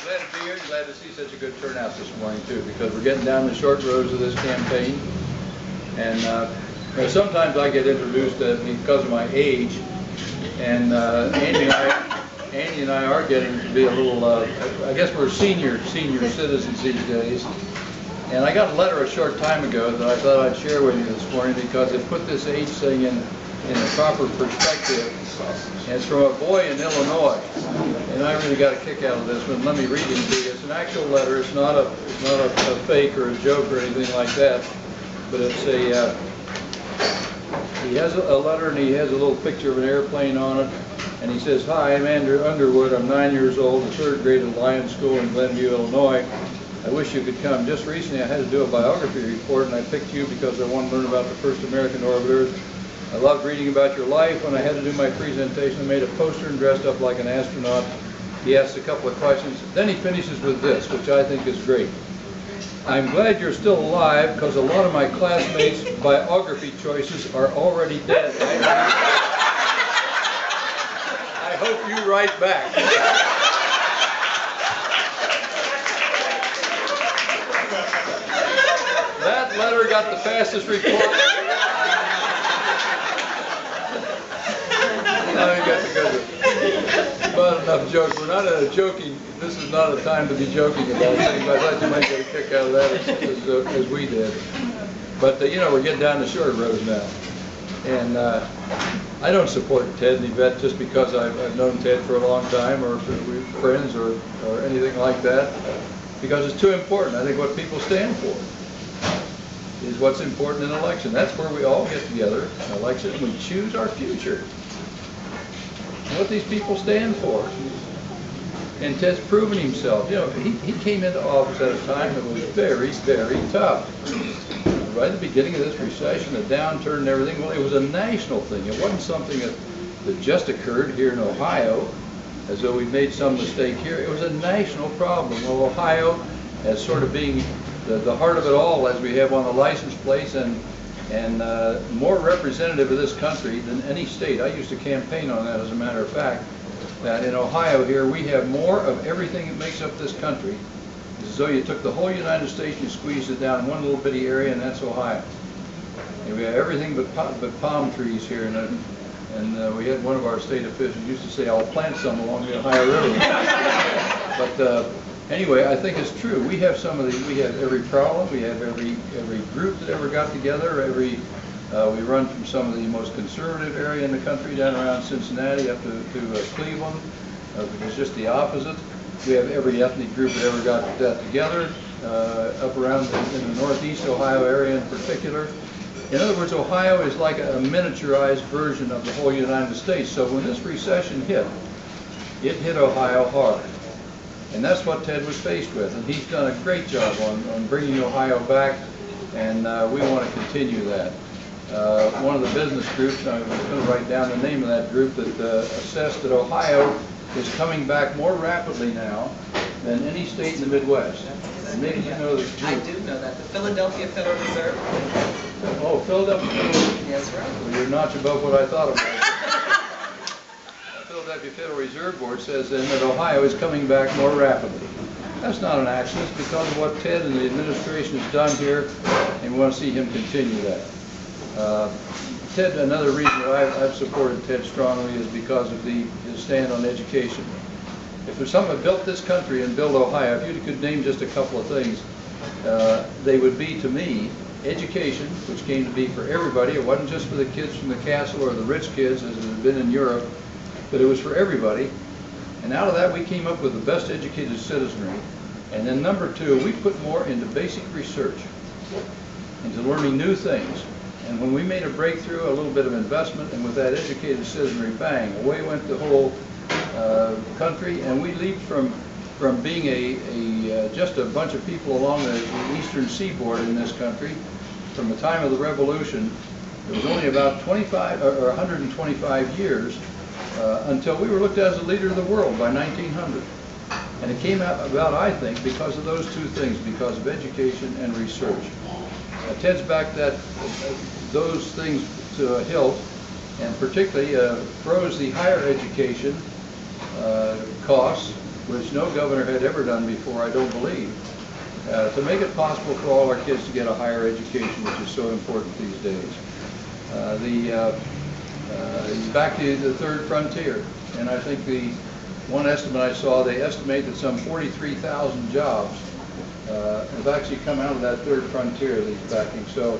glad to be here. Glad to see such a good turnout this morning too, because we're getting down the short roads of this campaign. And sometimes I get introduced because of my age, and Andy and I are getting to be a little. I guess we're senior citizens these days. And I got a letter a short time ago that I thought I'd share with you this morning because it put this age thing in a proper perspective. And it's from a boy in Illinois, and I really got a kick out of this one. Let me read it to you. It's an actual letter. It's not a fake or a joke or anything like that. But it's a. He has a letter, and he has a little picture of an airplane on it. And he says, "Hi, I'm Andrew Underwood. I'm 9 years old, the third grade at Lions School in Glenview, Illinois. I wish you could come. Just recently I had to do a biography report, and I picked you because I wanted to learn about the first American orbiters. I loved reading about your life. When I had to do my presentation, I made a poster and dressed up like an astronaut." He asks a couple of questions. Then he finishes with this, which I think is great. "I'm glad you're still alive because a lot of my classmates' biography choices are already dead. I hope you write back." That letter got the fastest reply. Now you got to go to. But enough jokes. We're not joking. This is not a time to be joking about things. I thought you might get a kick out of that as we did. But you know, we're getting down the short road now. And I don't support Ted and Yvette just because I've known Ted for a long time, or we're friends, or anything like that. Because it's too important. I think what people stand for is what's important in an election. That's where we all get together in an election and we choose our future. And what these people stand for. And Ted's proven himself. You know, he came into office at a time that was very, very tough. Right at the beginning of this recession, the downturn and everything, well, it was a national thing. It wasn't something that just occurred here in Ohio, as though we made some mistake here. It was a national problem. Well, Ohio, as sort of being the heart of it all, as we have on the license plates, and more representative of this country than any state. I used to campaign on that, as a matter of fact, that in Ohio here we have more of everything that makes up this country. It's as though you took the whole United States and you squeezed it down in one little bitty area, and that's Ohio. And we have everything but palm trees here, and we had one of our state officials used to say, "I'll plant some along the Ohio River." But anyway, I think it's true. We have we have every problem. We have every group that ever got together. We run from some of the most conservative area in the country down around Cincinnati up to Cleveland, which is just the opposite. We have every ethnic group that ever got together up around in the northeast Ohio area in particular. In other words, Ohio is like a miniaturized version of the whole United States. So when this recession hit, it hit Ohio hard. And that's what Ted was faced with. And he's done a great job on bringing Ohio back, and we want to continue that. One of the business groups, I was going to write down the name of that group, that assessed that Ohio is coming back more rapidly now than any state in the Midwest. And maybe you know this group. I do know that. The Philadelphia Federal Reserve. Oh, Philadelphia Federal Reserve. That's right. Well, you're a notch above what I thought it was. The Philadelphia Federal Reserve Board says then that Ohio is coming back more rapidly. That's not an accident. It's because of what Ted and the administration has done here, and we want to see him continue that. Ted, another reason that I've supported Ted strongly is because of his stand on education. If there's something that built this country and built Ohio, if you could name just a couple of things, they would be, to me, education, which came to be for everybody. It wasn't just for the kids from the castle or the rich kids, as it had been in Europe, but it was for everybody. And out of that, we came up with the best educated citizenry. And then number two, we put more into basic research, into learning new things. And when we made a breakthrough, a little bit of investment, and with that educated citizenry, bang, away went the whole country, and we leaped from being just a bunch of people along the eastern seaboard in this country. From the time of the Revolution, it was only about 25 or 125 years until we were looked at as a leader of the world by 1900. And it came about, I think, because of those two things, because of education and research. Ted's backed those things to a hilt, and particularly froze the higher education costs which no governor had ever done before, I don't believe, to make it possible for all our kids to get a higher education, which is so important these days. Back to the third frontier, and I think the one estimate I saw, they estimate that some 43,000 jobs have actually come out of that third frontier, these backing. So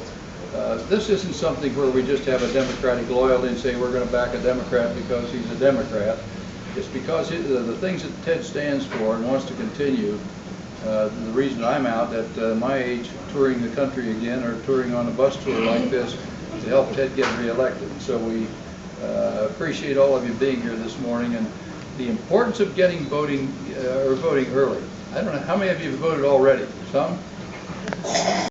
this isn't something where we just have a Democratic loyalty and say we're going to back a Democrat because he's a Democrat. It's because the things that Ted stands for and wants to continue. The reason I'm out at my age touring the country again, or touring on a bus tour like this, to help Ted get reelected. So we appreciate all of you being here this morning, and the importance of getting voting early. I don't know, how many of you have voted already? Some?